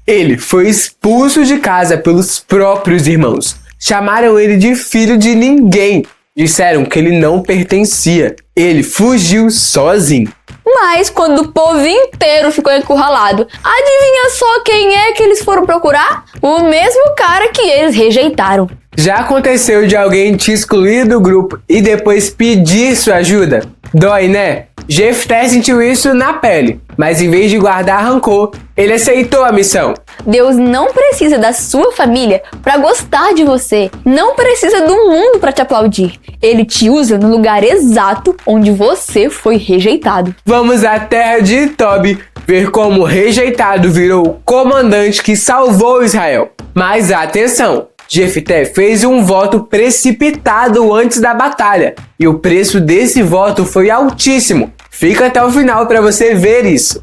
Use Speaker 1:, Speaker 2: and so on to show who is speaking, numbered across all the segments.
Speaker 1: Ele foi expulso de casa pelos próprios irmãos. Chamaram ele de filho de ninguém. Disseram que ele não pertencia. Ele fugiu sozinho.
Speaker 2: Mas quando o povo inteiro ficou encurralado, adivinha só quem é que eles foram procurar? O mesmo cara que eles rejeitaram.
Speaker 1: Já aconteceu de alguém te excluir do grupo e depois pedir sua ajuda? Dói, né? Jefté sentiu isso na pele, mas em vez de guardar rancor, ele aceitou a missão.
Speaker 2: Deus não precisa da sua família para gostar de você. Não precisa do mundo para te aplaudir. Ele te usa no lugar exato onde você foi rejeitado.
Speaker 1: Vamos à terra de Tobi ver como o rejeitado virou o comandante que salvou Israel. Mas atenção! Jefté fez um voto precipitado antes da batalha, e o preço desse voto foi altíssimo. Fica até o final para você ver isso.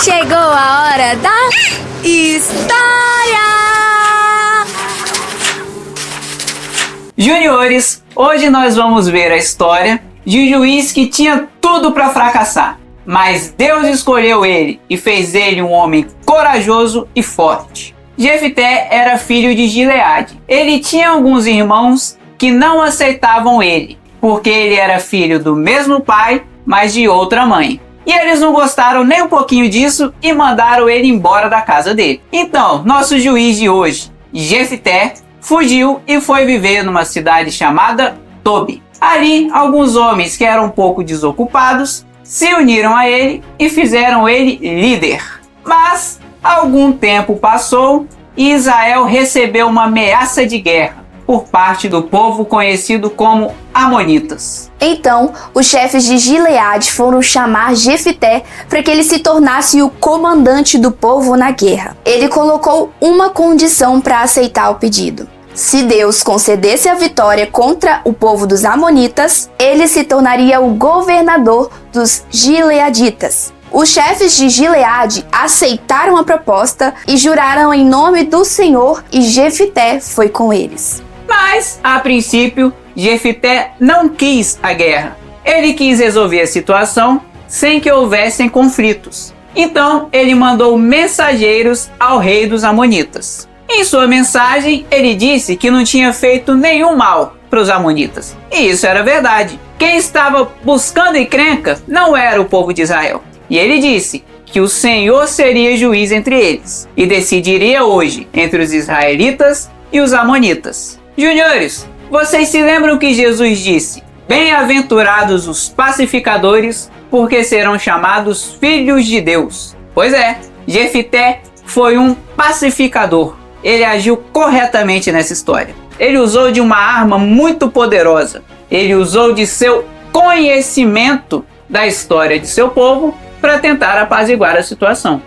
Speaker 2: Chegou a hora da história!
Speaker 3: Juniores, hoje nós vamos ver a história de um juiz que tinha tudo para fracassar, mas Deus escolheu ele e fez ele um homem corajoso e forte. Jefté era filho de Gileade. Ele tinha alguns irmãos que não aceitavam ele, porque ele era filho do mesmo pai, mas de outra mãe. E eles não gostaram nem um pouquinho disso e mandaram ele embora da casa dele. Então, nosso juiz de hoje, Jefté, fugiu e foi viver numa cidade chamada Tobi. Ali, alguns homens que eram um pouco desocupados se uniram a ele e fizeram ele líder. Mas algum tempo passou e Israel recebeu uma ameaça de guerra por parte do povo conhecido como Amonitas.
Speaker 4: Então, os chefes de Gileade foram chamar Jefté para que ele se tornasse o comandante do povo na guerra. Ele colocou uma condição para aceitar o pedido. Se Deus concedesse a vitória contra o povo dos Amonitas, ele se tornaria o governador dos Gileaditas. Os chefes de Gileade aceitaram a proposta e juraram em nome do Senhor, e Jefté foi com eles.
Speaker 3: Mas, a princípio, Jefté não quis a guerra. Ele quis resolver a situação sem que houvessem conflitos. Então, ele mandou mensageiros ao rei dos Amonitas. Em sua mensagem, ele disse que não tinha feito nenhum mal para os Amonitas. E isso era verdade. Quem estava buscando encrenca não era o povo de Israel. E ele disse que o Senhor seria juiz entre eles e decidiria hoje entre os israelitas e os amonitas. Juniores, vocês se lembram que Jesus disse: bem-aventurados os pacificadores, porque serão chamados filhos de Deus. Pois é, Jefté foi um pacificador. Ele agiu corretamente nessa história. Ele usou de uma arma muito poderosa. Ele usou de seu conhecimento da história de seu povo para tentar apaziguar a situação.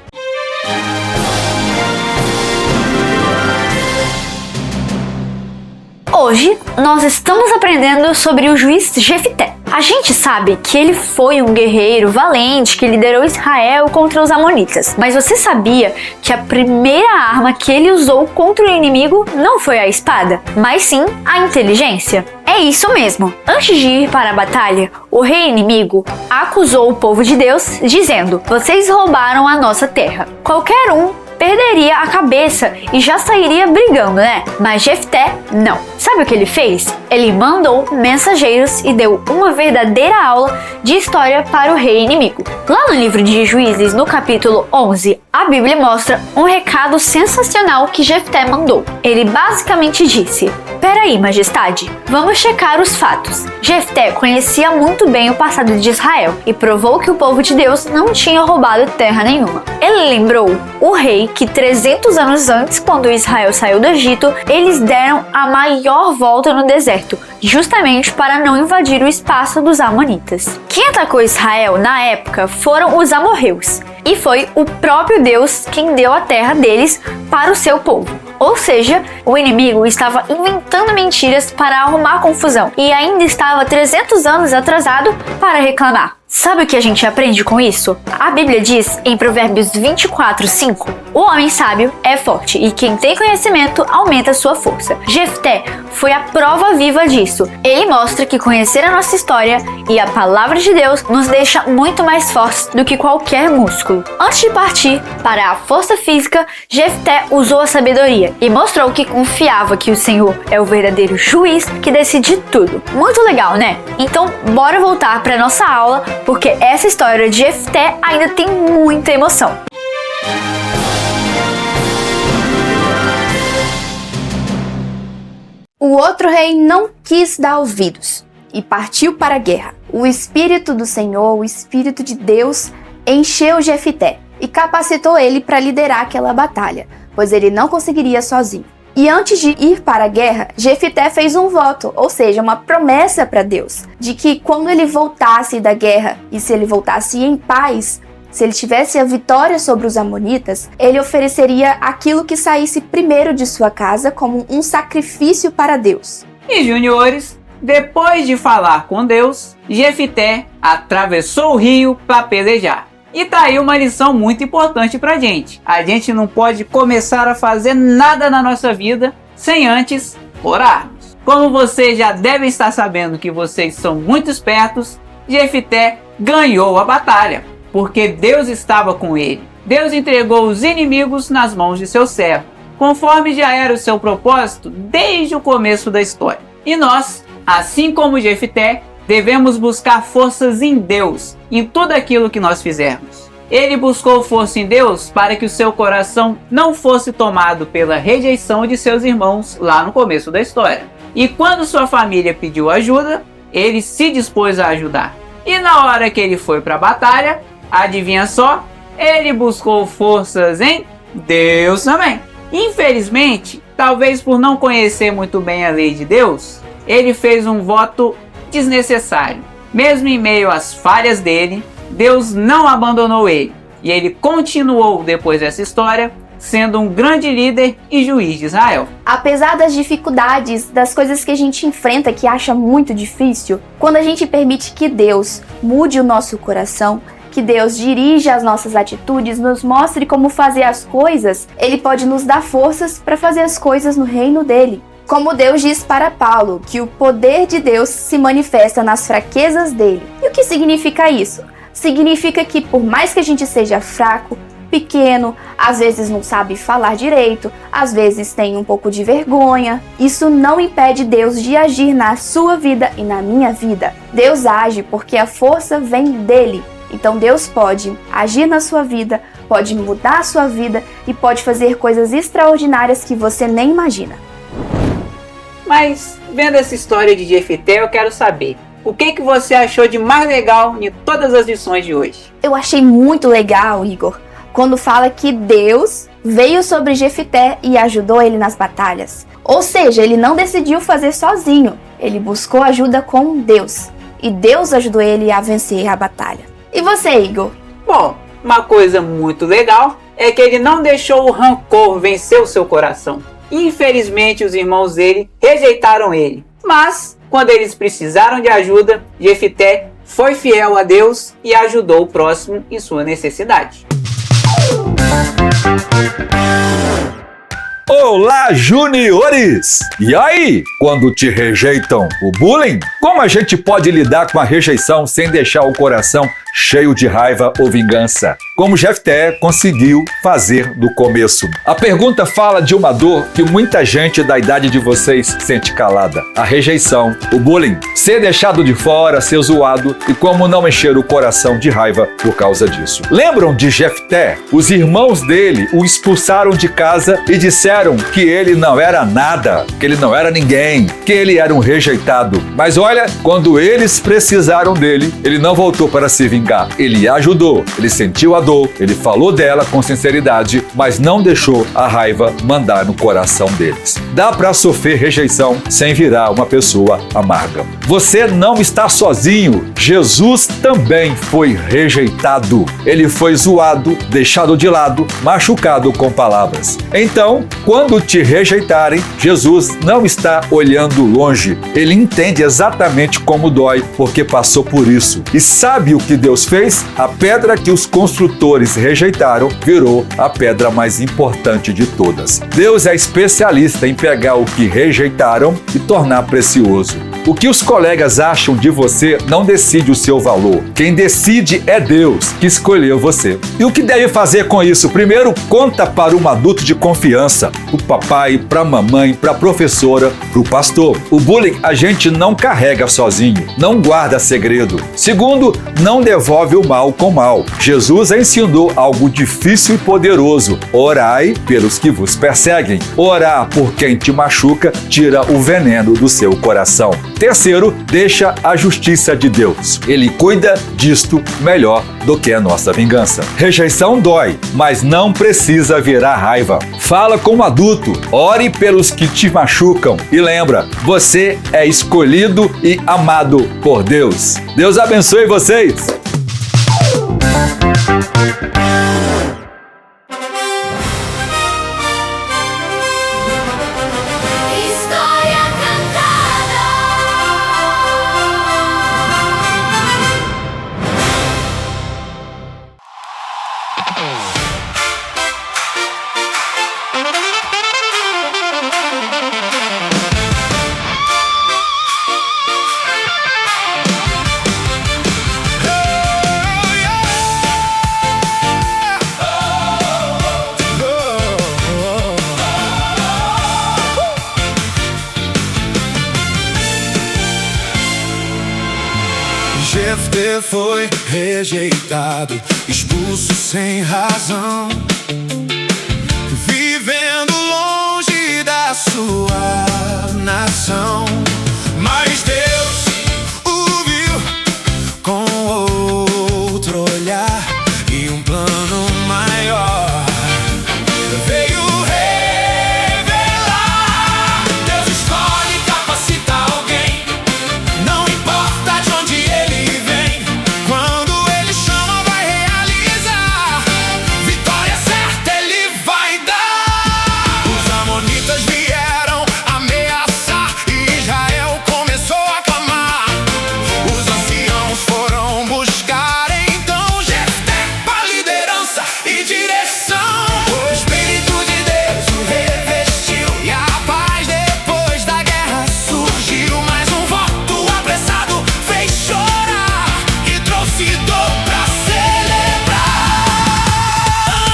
Speaker 5: Hoje, nós estamos aprendendo sobre o juiz Jefté. A gente sabe que ele foi um guerreiro valente que liderou Israel contra os amonitas. Mas você sabia que a primeira arma que ele usou contra o inimigo não foi a espada, mas sim a inteligência? É isso mesmo. Antes de ir para a batalha, o rei inimigo acusou o povo de Deus, dizendo: vocês roubaram a nossa terra. Qualquer um perderia a cabeça e já sairia brigando, né? Mas Jefté não. Sabe o que ele fez? Ele mandou mensageiros e deu uma verdadeira aula de história para o rei inimigo. Lá no livro de Juízes, no capítulo 11, a Bíblia mostra um recado sensacional que Jefté mandou. Ele basicamente disse: peraí, majestade, vamos checar os fatos. Jefté conhecia muito bem o passado de Israel e provou que o povo de Deus não tinha roubado terra nenhuma. Ele lembrou o rei que 300 anos antes, quando Israel saiu do Egito, eles deram a maior volta no deserto, justamente para não invadir o espaço dos amonitas. Quem atacou Israel na época foram os amorreus, e foi o próprio Deus quem deu a terra deles para o seu povo. Ou seja, o inimigo estava inventando mentiras para arrumar confusão e ainda estava 300 anos atrasado para reclamar. Sabe o que a gente aprende com isso? A Bíblia diz em Provérbios 24:5: o homem sábio é forte e quem tem conhecimento aumenta sua força. Jefté foi a prova viva disso. Ele mostra que conhecer a nossa história e a palavra de Deus nos deixa muito mais fortes do que qualquer músculo. Antes de partir para a força física, Jefté usou a sabedoria e mostrou que confiava que o Senhor é o verdadeiro juiz que decide tudo. Muito legal, né? Então, bora voltar para nossa aula, porque essa história de Jefté ainda tem muita emoção.
Speaker 4: O outro rei não quis dar ouvidos e partiu para a guerra. O Espírito do Senhor, o Espírito de Deus, encheu Jefté e capacitou ele para liderar aquela batalha, pois ele não conseguiria sozinho. E antes de ir para a guerra, Jefté fez um voto, ou seja, uma promessa para Deus, de que quando ele voltasse da guerra e se ele voltasse em paz, se ele tivesse a vitória sobre os amonitas, ele ofereceria aquilo que saísse primeiro de sua casa como um sacrifício para Deus.
Speaker 3: E juniores, depois de falar com Deus, Jefté atravessou o rio para pelejar. E tá aí uma lição muito importante pra gente. A gente não pode começar a fazer nada na nossa vida sem antes orarmos. Como vocês já devem estar sabendo que vocês são muito espertos, Jefté ganhou a batalha, porque Deus estava com ele. Deus entregou os inimigos nas mãos de seu servo, conforme já era o seu propósito desde o começo da história. E nós, assim como Jefté, devemos buscar forças em Deus, em tudo aquilo que nós fizermos. Ele buscou força em Deus para que o seu coração não fosse tomado pela rejeição de seus irmãos lá no começo da história. E quando sua família pediu ajuda, ele se dispôs a ajudar. E na hora que ele foi para a batalha, adivinha só? Ele buscou forças em Deus também. Infelizmente, talvez por não conhecer muito bem a lei de Deus, ele fez um voto desnecessário. Mesmo em meio às falhas dele, Deus não abandonou ele, e ele continuou depois dessa história sendo um grande líder e juiz de Israel.
Speaker 4: Apesar das dificuldades, das coisas que a gente enfrenta que acha muito difícil, quando a gente permite que Deus mude o nosso coração, que Deus dirija as nossas atitudes, nos mostre como fazer as coisas, Ele pode nos dar forças para fazer as coisas no reino dele. Como Deus diz para Paulo, que o poder de Deus se manifesta nas fraquezas dele. E o que significa isso? Significa que por mais que a gente seja fraco, pequeno, às vezes não sabe falar direito, às vezes tem um pouco de vergonha, isso não impede Deus de agir na sua vida e na minha vida. Deus age porque a força vem dele. Então Deus pode agir na sua vida, pode mudar a sua vida e pode fazer coisas extraordinárias que você nem imagina.
Speaker 3: Mas, vendo essa história de Jefté, eu quero saber, o que você achou de mais legal em todas as lições de hoje?
Speaker 4: Eu achei muito legal, Igor, quando fala que Deus veio sobre Jefté e ajudou ele nas batalhas. Ou seja, ele não decidiu fazer sozinho, ele buscou ajuda com Deus. E Deus ajudou ele a vencer a batalha. E você, Igor?
Speaker 3: Bom, uma coisa muito legal é que ele não deixou o rancor vencer o seu coração. Infelizmente, os irmãos dele rejeitaram ele. Mas, quando eles precisaram de ajuda, Jefté foi fiel a Deus e ajudou o próximo em sua necessidade.
Speaker 6: Olá, juniores! E aí, quando te rejeitam o bullying? Como a gente pode lidar com a rejeição sem deixar o coração cheio de raiva ou vingança? Como Jefté conseguiu fazer do começo. A pergunta fala de uma dor que muita gente da idade de vocês sente calada. A rejeição, o bullying, ser deixado de fora, ser zoado e como não encher o coração de raiva por causa disso. Lembram de Jefté? Os irmãos dele o expulsaram de casa e disseram que ele não era nada, que ele não era ninguém, que ele era um rejeitado. Mas olha, quando eles precisaram dele, ele não voltou para se vingar. vingar. Ele ajudou, ele sentiu a dor, ele falou dela com sinceridade, mas não deixou a raiva mandar no coração deles. Dá para sofrer rejeição sem virar uma pessoa amarga. Você não está sozinho. Jesus também foi rejeitado. Ele foi zoado, deixado de lado, machucado com palavras. Então, quando te rejeitarem, Jesus não está olhando longe. Ele entende exatamente como dói, porque passou por isso. E sabe o que Deus fez? A pedra que os construtores rejeitaram virou a pedra mais importante de todas. Deus é especialista em pegar o que rejeitaram e tornar precioso. O que os colegas acham de você não decide o seu valor. Quem decide é Deus, que escolheu você. E o que deve fazer com isso? Primeiro, conta para um adulto de confiança. O papai, para a mamãe, para a professora, para o pastor. O bullying a gente não carrega sozinho, não guarda segredo. Segundo, não devolve o mal com mal. Jesus ensinou algo difícil e poderoso. Orai pelos que vos perseguem. Orar por quem te machuca tira o veneno do seu coração. Terceiro, deixa a justiça de Deus. Ele cuida disto melhor do que a nossa vingança. Rejeição dói, mas não precisa virar raiva. Fala com um adulto, ore pelos que te machucam e lembra, você é escolhido e amado por Deus. Deus abençoe vocês!
Speaker 7: Jefté foi rejeitado, expulso sem razão, vivendo longe da sua nação. Mas Deus o viu com outro olhar e um plano maior veio revelar. Deus escolhe e capacita alguém, não importa de onde ele vem. Quando ele chama, vai realizar. Vitória certa ele vai dar. Os amonitas vieram ameaçar e Israel começou a clamar. Os anciãos foram buscar então Jefté pra liderança e direção. O Espírito de Deus o revestiu e a paz depois da guerra surgiu. Mas um voto apressado fez chorar e trouxe dor pra celebrar.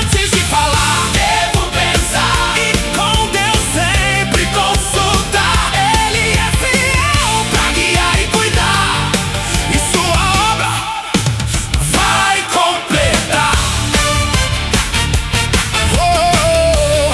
Speaker 7: Antes de falar, devo pensar e com Deus sempre consultar. Ele é fiel pra guiar e cuidar, e sua obra vai completar. Oh, oh,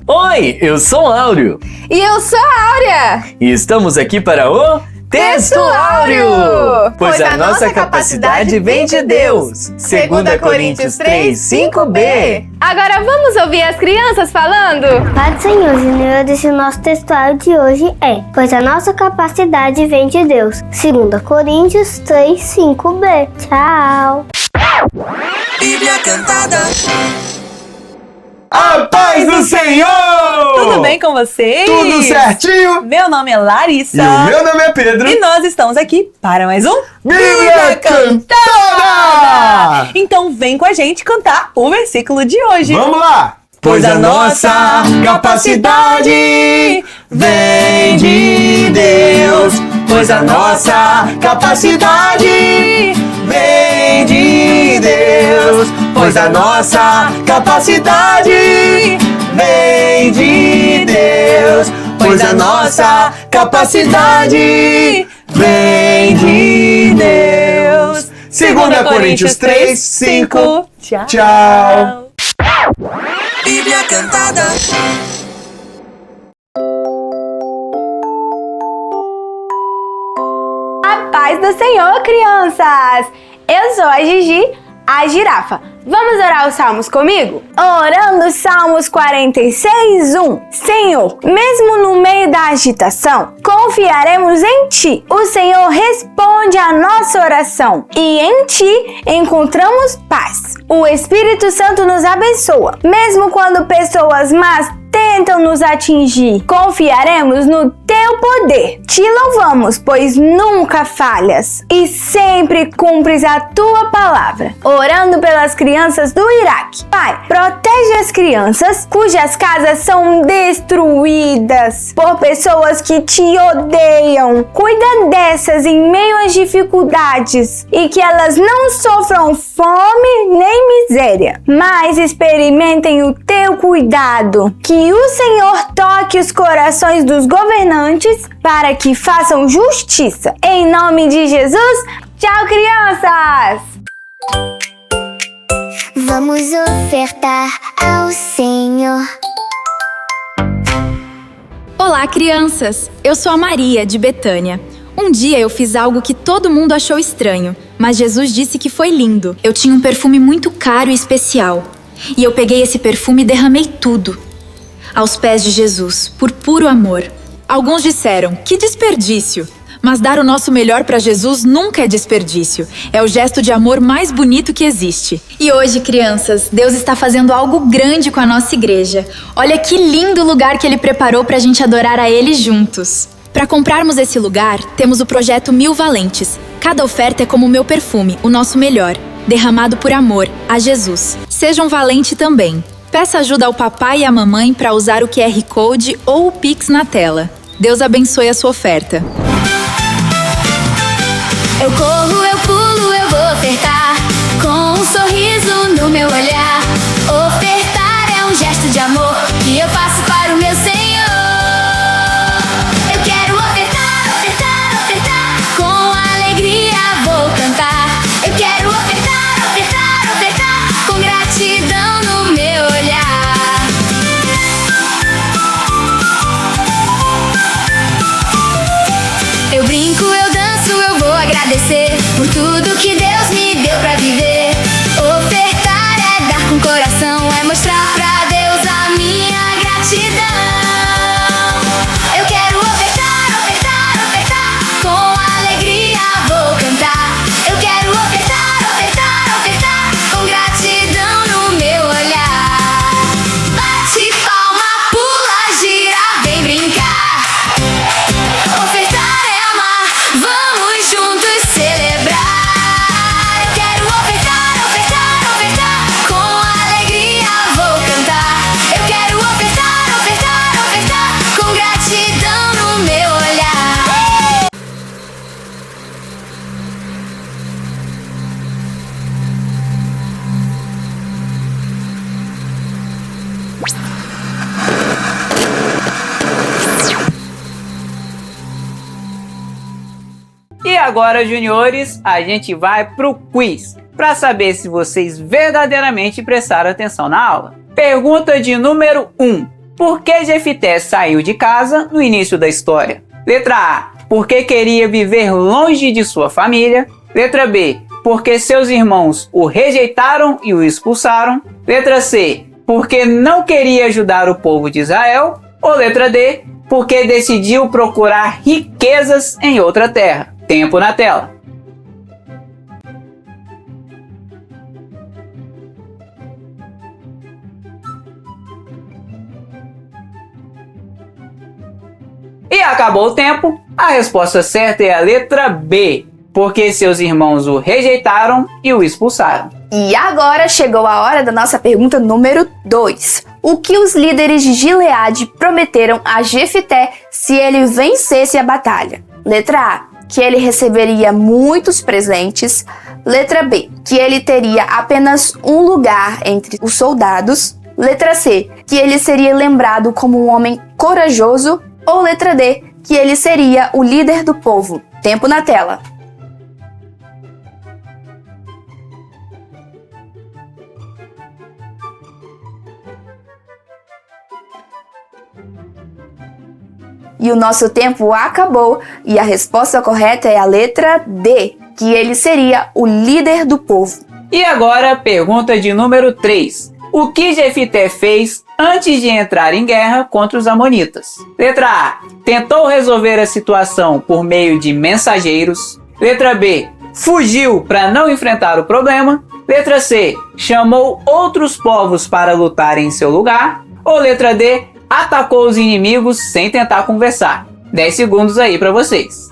Speaker 7: oh.
Speaker 8: Oi, eu sou o Áureo
Speaker 2: E eu sou a Áurea!
Speaker 8: e estamos aqui para o Texto Áureo! Pois a nossa capacidade vem de Deus. 2 Coríntios 3, 5b.
Speaker 2: Agora vamos ouvir as crianças falando?
Speaker 9: Pai do Senhor, senhores, o nosso textuário de hoje é: pois a nossa capacidade vem de Deus. 2 Coríntios 3, 5b. Tchau!
Speaker 7: Bíblia Cantada.
Speaker 1: A paz do Senhor!
Speaker 10: Tudo bem com vocês?
Speaker 1: Tudo certinho?
Speaker 10: Meu nome é Larissa.
Speaker 1: E o meu nome é Pedro.
Speaker 10: E nós estamos aqui para mais um
Speaker 1: Bíblia Cantada!
Speaker 10: Então vem com a gente cantar o versículo de hoje.
Speaker 1: Vamos lá!
Speaker 10: Pois a nossa capacidade vem de Deus. Pois a nossa capacidade vem de Deus. Pois a nossa capacidade vem de Deus. Pois a nossa capacidade vem de Deus. 2 Coríntios 3, 5.
Speaker 8: Tchau.
Speaker 1: Tchau.
Speaker 10: Bíblia Cantada.
Speaker 4: A paz do Senhor, crianças! Eu sou a Gigi, a girafa. Vamos orar os salmos comigo? Orando Salmos 46:1. Senhor, mesmo no meio da agitação, confiaremos em Ti. O Senhor responde à nossa oração e em Ti encontramos paz. O Espírito Santo nos abençoa, mesmo quando pessoas más tentam nos atingir. Confiaremos no Teu poder. Te louvamos, pois nunca falhas e sempre cumpres a Tua palavra. Orando pelas crianças do Iraque. Pai, protege as crianças cujas casas são destruídas por pessoas que Te odeiam. Cuida dessas em meio às dificuldades e que elas não sofram fome nem miséria, mas experimentem o Teu cuidado. Que o Senhor toque os corações dos governantes para que façam justiça. Em nome de Jesus, tchau, crianças!
Speaker 9: Vamos ofertar ao Senhor.
Speaker 11: Olá, crianças! Eu sou a Maria, de Betânia. Um dia eu fiz algo que todo mundo achou estranho, mas Jesus disse que foi lindo. Eu tinha um perfume muito caro e especial. E eu peguei esse perfume e derramei tudo aos pés de Jesus, por puro amor. Alguns disseram, que desperdício! Mas dar o nosso melhor para Jesus nunca é desperdício. É o gesto de amor mais bonito que existe. E hoje, crianças, Deus está fazendo algo grande com a nossa igreja. Olha que lindo lugar que Ele preparou para a gente adorar a Ele juntos. Para comprarmos esse lugar, temos o projeto 1000 Valentes. Cada oferta é como o meu perfume, o nosso melhor, derramado por amor a Jesus. Seja um valente também. Peça ajuda ao papai e à mamãe para usar o QR Code ou o Pix na tela. Deus abençoe a sua oferta.
Speaker 12: Eu corro, eu pulo, eu vou ofertar, com um sorriso no meu olhar. Ofertar é um gesto de amor que eu faço para o meu Senhor. Eu quero ofertar, ofertar, ofertar, com alegria vou cantar. Eu quero ofertar, ofertar, ofertar, com gratidão no meu olhar. Eu brinco, eu danço, eu vou agradecer por tudo que Deus me deu pra viver. Ofertar é dar com o coração, é mostrar pra Deus a minha gratidão. Eu quero ofertar, ofertar, ofertar, com alegria vou cantar. Eu quero ofertar, ofertar, ofertar, com gratidão no meu olhar. Bate palma, pula, gira, vem brincar. Ofertar é amar, vamos juntos celebrar. Eu quero ofertar, ofertar, ofertar, com alegria vou cantar. Eu quero ofertar, ofertar, ofertar, com gratidão no meu olhar.
Speaker 3: E agora, juniores, a gente vai pro quiz, para saber se vocês verdadeiramente prestaram atenção na aula. Pergunta de número 1. Por que Jefité saiu de casa no início da história? Letra A. Porque queria viver longe de sua família. Letra B. Porque seus irmãos o rejeitaram e o expulsaram. Letra C. Porque não queria ajudar o povo de Israel. Ou letra D. Porque decidiu procurar riquezas em outra terra. Tempo na tela. E acabou o tempo. A resposta certa é a letra B. Porque seus irmãos o rejeitaram e o expulsaram.
Speaker 4: E agora chegou a hora da nossa pergunta número 2. O que os líderes de Gileade prometeram a Jefité se ele vencesse a batalha? Letra A. Que ele receberia muitos presentes. Letra B. Que ele teria apenas um lugar entre os soldados. Letra C. Que ele seria lembrado como um homem corajoso. Ou letra D. Que ele seria o líder do povo. Tempo na tela. E o nosso tempo acabou e a resposta correta é a letra D, que ele seria o líder do povo.
Speaker 3: E agora, pergunta de número 3. O que Jefité fez antes de entrar em guerra contra os amonitas? Letra A. Tentou resolver a situação por meio de mensageiros. Letra B. Fugiu para não enfrentar o problema. Letra C. Chamou outros povos para lutarem em seu lugar. Ou letra D. Atacou os inimigos sem tentar conversar. 10 segundos aí para vocês.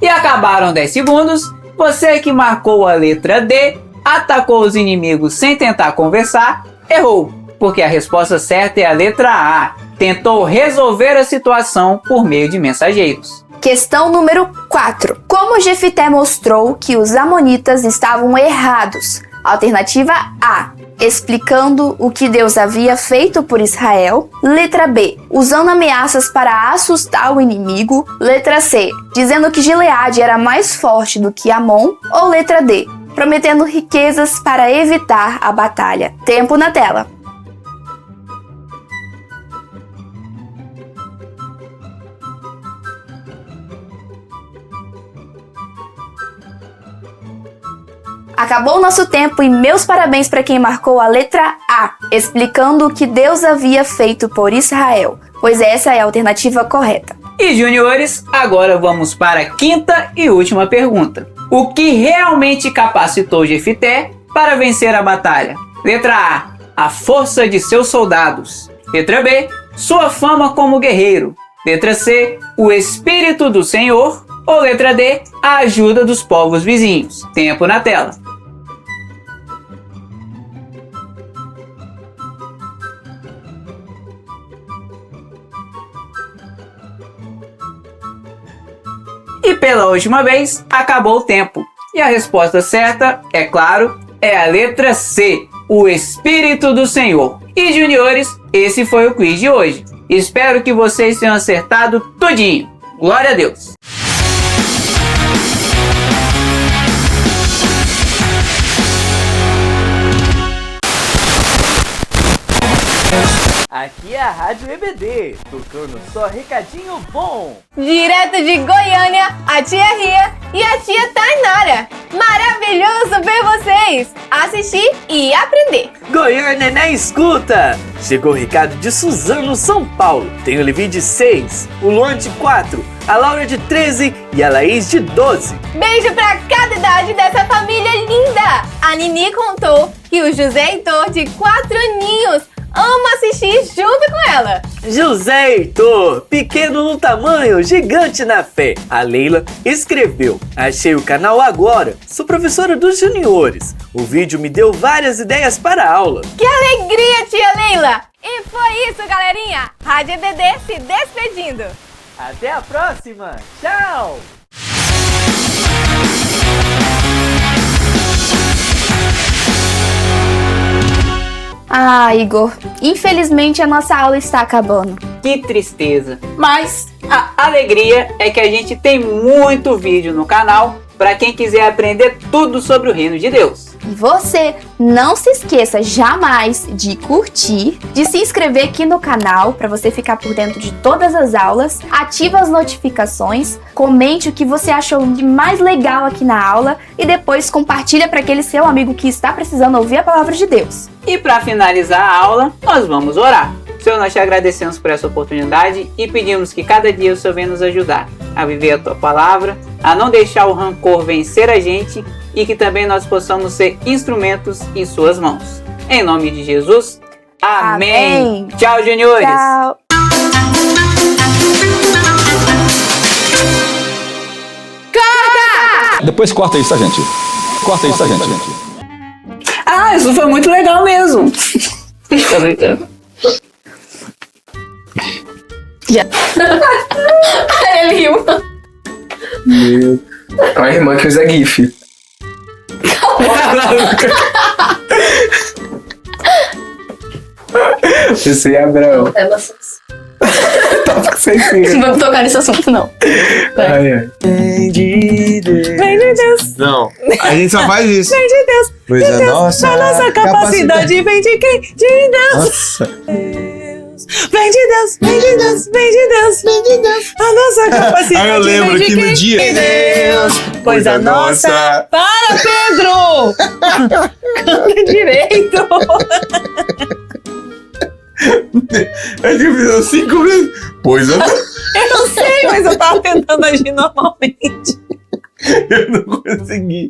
Speaker 3: E acabaram 10 segundos. Você que marcou a letra D, atacou os inimigos sem tentar conversar, errou, porque a resposta certa é a letra A. Tentou resolver a situação por meio de mensageiros.
Speaker 4: Questão número 4. Como Jefité mostrou que os amonitas estavam errados? Alternativa A. Explicando o que Deus havia feito por Israel. Letra B. Usando ameaças para assustar o inimigo. Letra C. Dizendo que Gileade era mais forte do que Amon. Ou letra D. Prometendo riquezas para evitar a batalha. Tempo na tela. Acabou o nosso tempo e meus parabéns para quem marcou a letra A, explicando o que Deus havia feito por Israel, pois essa é a alternativa correta.
Speaker 3: E juniores, agora vamos para a quinta e última pergunta. O que realmente capacitou Jefité para vencer a batalha? Letra A. A força de seus soldados. Letra B. Sua fama como guerreiro. Letra C. O Espírito do Senhor. Ou letra D. A ajuda dos povos vizinhos. Tempo na tela. E pela última vez, acabou o tempo. E a resposta certa, é claro, é a letra C, o Espírito do Senhor. E juniores, esse foi o quiz de hoje. Espero que vocês tenham acertado tudinho. Glória a Deus!
Speaker 8: Aqui é a Rádio EBD, tocando só recadinho bom.
Speaker 13: Direto de Goiânia, a tia Ria e a tia Tainara. Maravilhoso ver vocês! Assistir e aprender.
Speaker 8: Goiânia na escuta! Chegou o recado de Suzano, São Paulo. Tem o Levi de 6, o Luan de 4, a Laura de 13 e a Laís de 12.
Speaker 13: Beijo pra cada idade dessa família linda! A Nini contou que o José Heitor, de 4 aninhos, ama assistir junto com ela.
Speaker 8: José Heitor, pequeno no tamanho, gigante na fé. A Leila escreveu: achei o canal agora, sou professora dos juniores. O vídeo me deu várias ideias para a aula.
Speaker 13: Que alegria, tia Leila! E foi isso, galerinha. Rádio EBD se despedindo.
Speaker 8: Até a próxima. Tchau!
Speaker 4: Ah, Igor, infelizmente a nossa aula está acabando.
Speaker 3: Que tristeza! Mas a alegria é que a gente tem muito vídeo no canal para quem quiser aprender tudo sobre o reino de Deus.
Speaker 4: E você não se esqueça jamais de curtir, de se inscrever aqui no canal para você ficar por dentro de todas as aulas, ativa as notificações, comente o que você achou de mais legal aqui na aula e depois compartilha para aquele seu amigo que está precisando ouvir a palavra de Deus.
Speaker 3: E para finalizar a aula, nós vamos orar. Senhor, nós te agradecemos por essa oportunidade e pedimos que cada dia o Senhor venha nos ajudar a viver a tua palavra, a não deixar o rancor vencer a gente e que também nós possamos ser instrumentos em suas mãos. Em nome de Jesus, amém. Tchau, juniores.
Speaker 4: Tchau.
Speaker 6: Depois corta isso, tá, gente? Corta isso, tá, gente?
Speaker 3: Ah, isso foi muito legal mesmo. Tá brincando?
Speaker 13: Ele riu.
Speaker 1: Meu. A irmã que usa GIF. Você e Abraão. Tá sem fim.
Speaker 13: Não vamos tocar nesse assunto, não.
Speaker 1: Ai, ai.
Speaker 13: Vem de Deus.
Speaker 14: Não, a gente só faz isso.
Speaker 15: Vem de Deus.
Speaker 14: Pois
Speaker 15: de
Speaker 14: a
Speaker 15: Deus.
Speaker 14: nossa
Speaker 15: A nossa capacidade vem de quem? De Deus.
Speaker 14: Nossa.
Speaker 15: Vem de Deus, vem de Deus, vem de Deus, vem de Deus. A nossa capacidade
Speaker 14: Aí eu lembro
Speaker 15: vem de
Speaker 14: que no
Speaker 15: quem?
Speaker 14: dia-
Speaker 15: De Deus. Pois a nossa... Para, Pedro! Canta direito.
Speaker 14: A gente fez 5 vezes. Pois eu
Speaker 15: Eu sei, mas eu tava tentando agir normalmente.
Speaker 14: Eu não consegui.